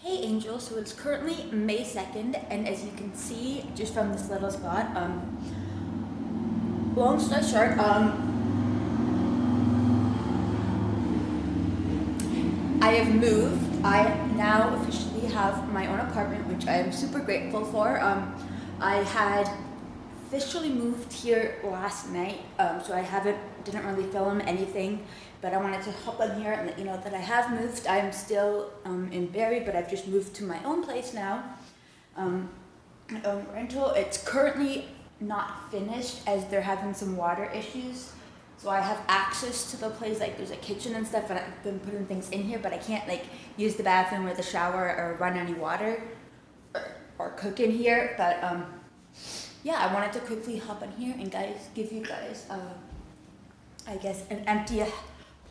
Hey Angel, so it's currently May 2nd, and as you can see just from this little spot, long story short, I have moved. I now officially have my own apartment, which I am super grateful for. I had officially moved here last night, so didn't really film anything, but I wanted to hop on here and let you know that I have moved. I'm still in Barrie, but I've just moved to my own place now. My own rental. It's currently not finished as they're having some water issues. So I have access to the place, like there's a kitchen and stuff, and I've been putting things in here, but I can't like use the bathroom or the shower or run any water or cook in here. But yeah, I wanted to quickly hop on here and give you guys I guess an empty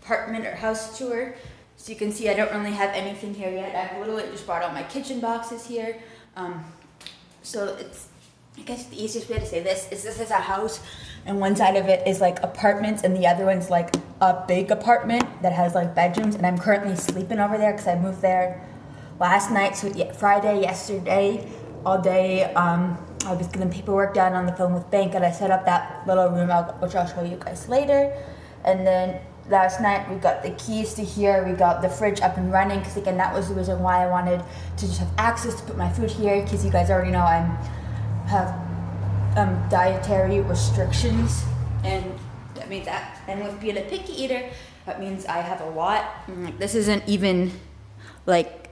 apartment or house tour. So you can see I don't really have anything here yet. I've literally just brought out my kitchen boxes here. So it's, I guess the easiest way to say this is a house, and one side of it is like apartments and the other one's like a big apartment that has like bedrooms, and I'm currently sleeping over there because I moved there last night, so Friday, yesterday, all day. I was getting paperwork done on the phone with bank, and I set up that little room, which I'll show you guys later. And then last night we got the keys to here, we got the fridge up and running, because again, that was the reason why I wanted to just have access to put my food here, because you guys already know I have dietary restrictions, and that means that, and with being a picky eater, that means I have a lot. This isn't even like,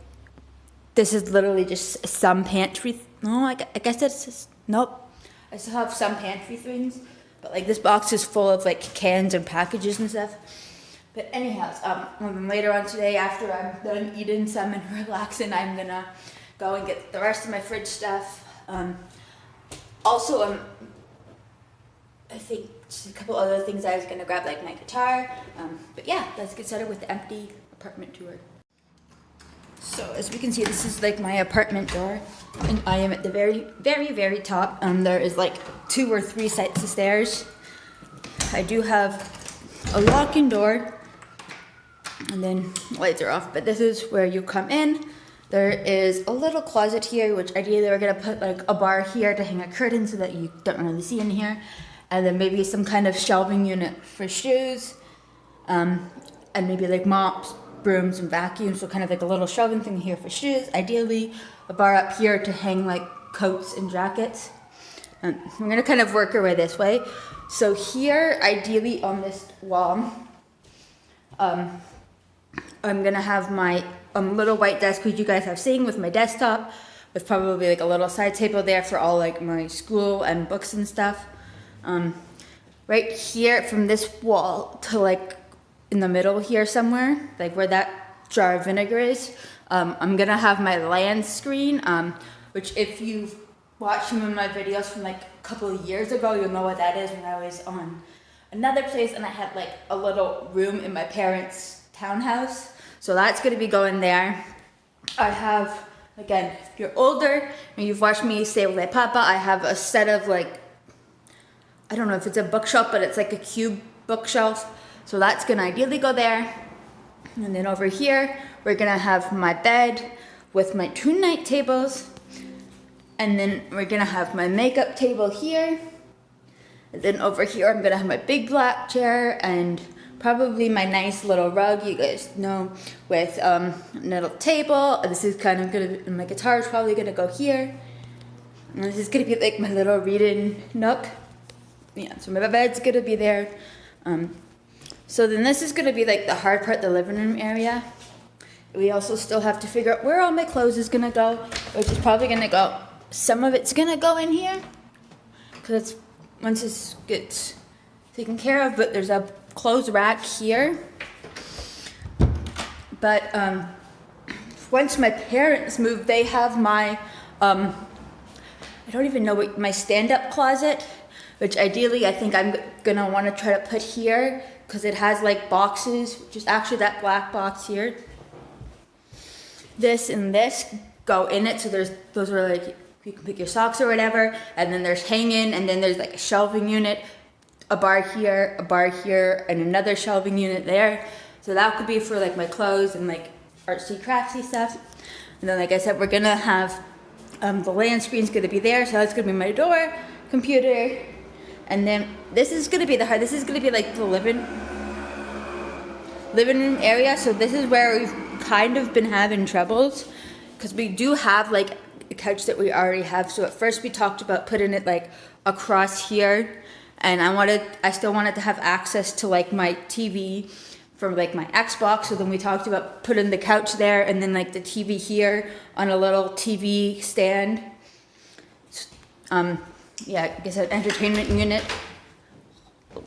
this is literally just some pantry. No, I guess that's just, nope. I still have some pantry things, but like this box is full of like cans and packages and stuff. But anyhow, later on today, after I'm done eating some and relaxing, I'm gonna go and get the rest of my fridge stuff. Also, I think just a couple other things I was gonna grab, like my guitar. But yeah, let's get started with the empty apartment tour. So as we can see, this is like my apartment door, and I am at the very, very, very top. There is like 2 or 3 sets of stairs. I do have a lock-in door, and then lights are off, but this is where you come in. There is a little closet here, which ideally we're gonna put like a bar here to hang a curtain so that you don't really see in here, and then maybe some kind of shelving unit for shoes, and maybe like mops, brooms, and vacuums, so kind of like a little shelving thing here for shoes. Ideally, a bar up here to hang like coats and jackets. And we're gonna kind of work our way this way. So here, ideally on this wall, I'm gonna have my little white desk, which you guys have seen, with my desktop, with probably like a little side table there for all like my school and books and stuff. Right here from this wall to like in the middle here somewhere, like where that jar of vinegar is, I'm gonna have my land screen, which if you've watched some of my videos from like a couple of years ago, you'll know what that is. When I was on another place and I had like a little room in my parents' townhouse. So that's gonna be going there. I have, again, if you're older and you've watched me say with my papa, I have a set of like, I don't know if it's a bookshelf, but it's like a cube bookshelf. So that's gonna ideally go there. And then over here, we're gonna have my bed with my 2 night tables. And then we're gonna have my makeup table here. And then over here, I'm gonna have my big black chair and probably my nice little rug, you guys know, with a little table. This is kind of gonna, my guitar is probably gonna go here. And this is gonna be like my little reading nook. Yeah, so my bed's gonna be there. So then this is gonna be like the hard part, the living room area. We also still have to figure out where all my clothes is gonna go, which is probably gonna go, some of it's gonna go in here, because once this gets taken care of, but there's a clothes rack here. But once my parents move, they have my, I don't even know what, my stand-up closet, which ideally I think I'm gonna wanna try to put here, because it has like boxes, just actually that black box here. This and this go in it, so those are like, you can pick your socks or whatever, and then there's hanging, and then there's like a shelving unit, a bar here, and another shelving unit there. So that could be for like my clothes and like artsy craftsy stuff. And then, like I said, we're gonna have the LAN screen's gonna be there, so that's gonna be my door, computer, and then this is gonna be this is gonna be like the living room area. So this is where we've kind of been having troubles, because we do have like a couch that we already have. So at first we talked about putting it like across here, and I still wanted to have access to like my TV from like my Xbox. So then we talked about putting the couch there, and then like the TV here on a little TV stand. Yeah, I guess an entertainment unit,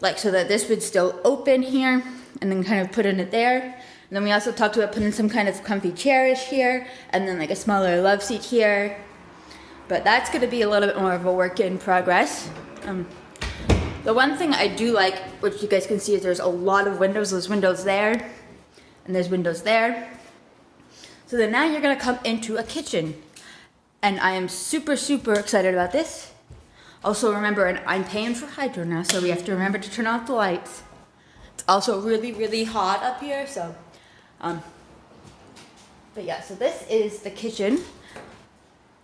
like so that this would still open here, and then kind of putting it there. And then we also talked about putting some kind of comfy chairs here, and then like a smaller love seat here. But that's going to be a little bit more of a work in progress. The one thing I do like, which you guys can see, is there's a lot of windows. There's windows there, and there's windows there. So then now you're going to come into a kitchen. And I am super, super excited about this. Also remember, and I'm paying for hydro now, so we have to remember to turn off the lights. It's also really, really hot up here, so. But yeah, so this is the kitchen.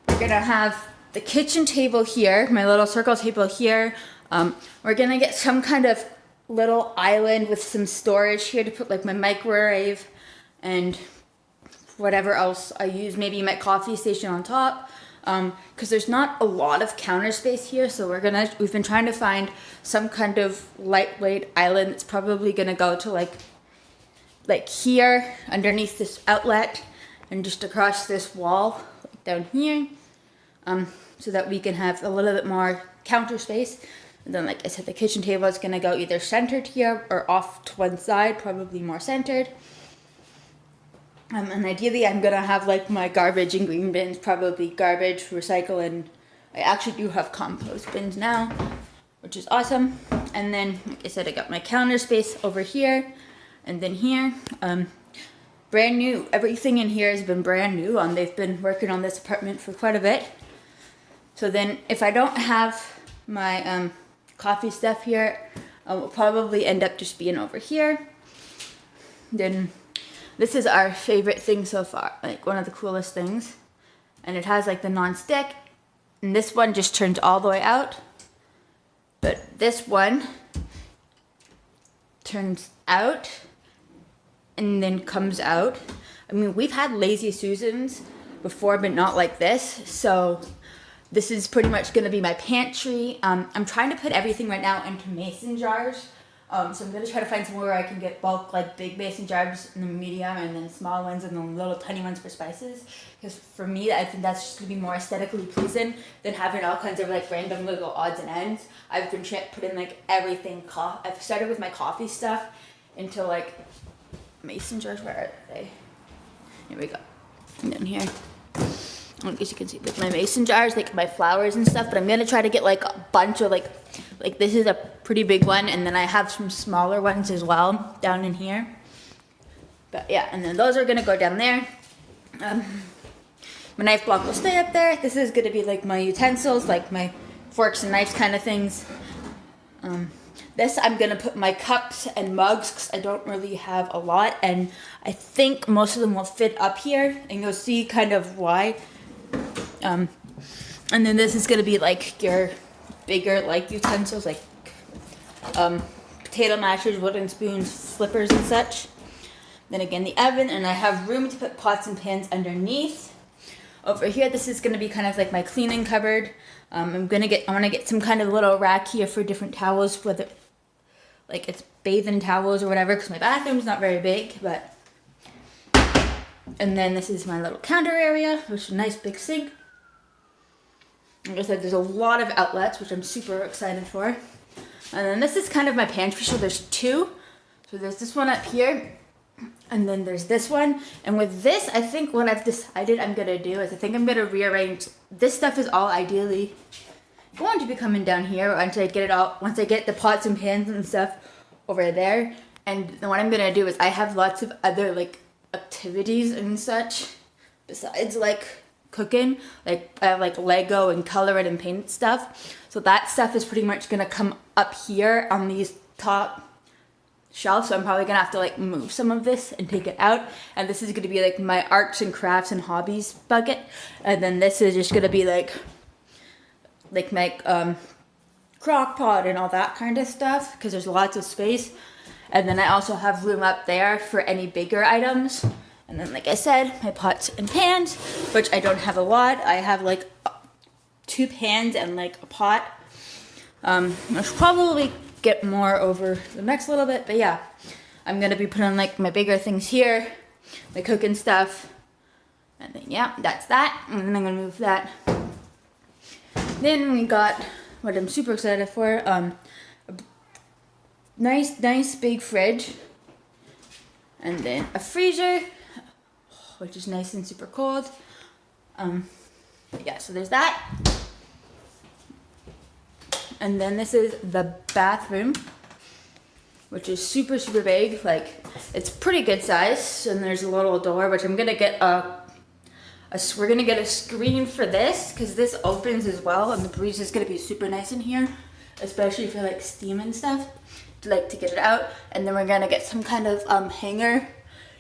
We're gonna have the kitchen table here, my little circle table here. We're gonna get some kind of little island with some storage here to put like my microwave and whatever else I use, maybe my coffee station on top. Because there's not a lot of counter space here, so we've been trying to find some kind of lightweight island that's probably gonna go to like here underneath this outlet and just across this wall like down here, so that we can have a little bit more counter space. And then, like I said, the kitchen table is gonna go either centered here or off to one side, probably more centered. And ideally I'm gonna have like my garbage and green bins, probably garbage, recycle, and I actually do have compost bins now, which is awesome. And then, like I said, I got my counter space over here, and then here, brand new. Everything in here has been brand new. They've been working on this apartment for quite a bit. So then if I don't have my coffee stuff here, I will probably end up just being over here. Then this is our favorite thing so far, like one of the coolest things. And it has like the non-stick, and this one just turns all the way out. But this one turns out and then comes out. I mean, we've had Lazy Susans before, but not like this. So this is pretty much gonna be my pantry. I'm trying to put everything right now into mason jars. So I'm going to try to find somewhere where I can get bulk, like big mason jars and the medium, and then small ones and the little tiny ones for spices. Because for me, I think that's just going to be more aesthetically pleasing than having all kinds of like random little odds and ends. I've been putting like everything, I've started with my coffee stuff into like mason jars. Where are they? Here we go. And then here. I guess you can see like my mason jars, like my flowers and stuff, but I'm gonna try to get like a bunch of like this is a pretty big one, and then I have some smaller ones as well down in here. But yeah, and then those are gonna go down there. My knife block will stay up there. This is gonna be like my utensils, like my forks and knives kind of things. This I'm gonna put my cups and mugs, because I don't really have a lot, and I think most of them will fit up here, and you'll see kind of why. And then this is gonna be like your bigger like utensils, like potato mashers, wooden spoons, flippers and such. Then again, the oven, and I have room to put pots and pans underneath. Over here, this is gonna be kind of like my cleaning cupboard. I want to get some kind of little rack here for different towels, whether like it's bathing towels or whatever, because my bathroom's not very big, but. And then this is my little counter area, which is a nice big sink. Like I said, there's a lot of outlets, which I'm super excited for. And then this is kind of my pantry, so there's two. So there's this one up here, and then there's this one. And with this, I think what I've decided I'm gonna do is I think I'm gonna rearrange. This stuff is all ideally going to be coming down here once I get the pots and pans and stuff over there. And then what I'm gonna do is I have lots of other like activities and such besides like cooking. Like I have like Lego and color it and paint stuff. So that stuff is pretty much gonna come up here on these top shelf, so I'm probably gonna have to like move some of this and take it out. And this is gonna be like my arts and crafts and hobbies bucket, and then this is just gonna be like my crock pot and all that kind of stuff, because there's lots of space. And then I also have room up there for any bigger items. And then, like I said, my pots and pans, which I don't have a lot. I have like 2 pans and like a pot. I should probably get more over the next little bit, but yeah, I'm gonna be putting like my bigger things here, my cooking stuff, and then yeah, that's that. And then I'm gonna move that. Then we got what I'm super excited for, a nice big fridge, and then a freezer, which is nice and super cold. Yeah, so there's that. And then this is the bathroom, which is super big. Like, it's pretty good size. And there's a little door, which I'm gonna get we're gonna get a screen for this, because this opens as well, and the breeze is gonna be super nice in here, especially for like steam and stuff, to get it out. And then we're gonna get some kind of hanger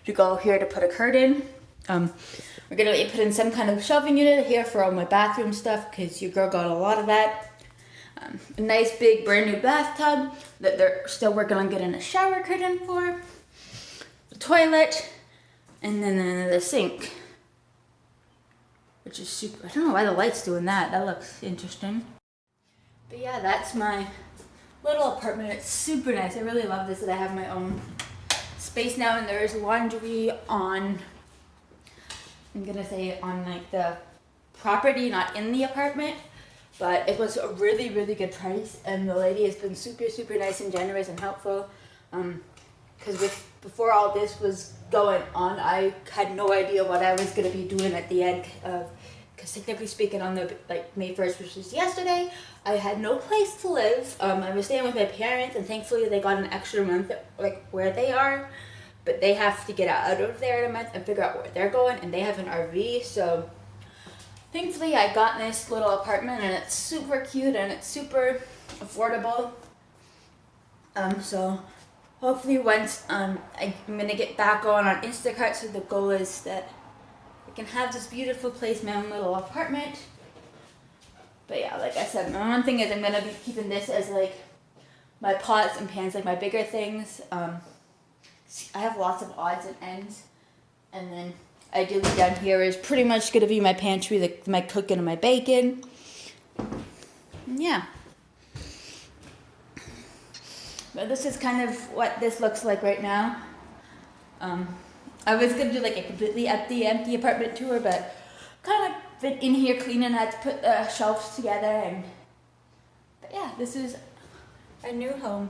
to go here to put a curtain. We're gonna be putting some kind of shelving unit here for all my bathroom stuff, because your girl got a lot of that. A nice big brand new bathtub that they're still working on getting a shower curtain for. The toilet, and then the sink, which is super. I don't know why the light's doing that. That looks interesting. But yeah, that's my little apartment. It's super nice. I really love this, that I have my own space now, and there's laundry on, I'm gonna say on like the property, not in the apartment. But it was a really good price, and the lady has been super nice and generous and helpful. Because before all this was going on, I had no idea what I was gonna be doing at the end of. Because technically speaking, on the May 1st, which was yesterday, I had no place to live. I was staying with my parents, and thankfully they got an extra month where they are, but they have to get out of there in a month and figure out where they're going, and they have an RV, so. Thankfully, I got this little apartment, and it's super cute and it's super affordable. So hopefully once I'm gonna get back on Instacart, so the goal is that I can have this beautiful place, my own little apartment. But yeah, like I said, my one thing is I'm gonna be keeping this as like my pots and pans, like my bigger things. I have lots of odds and ends, and then ideally down here is pretty much gonna be my pantry, like my cooking and my baking. Yeah. But this is kind of what this looks like right now. I was gonna do like a completely empty apartment tour, but kind of been in here cleaning, I had to put the shelves together, but yeah, this is our new home.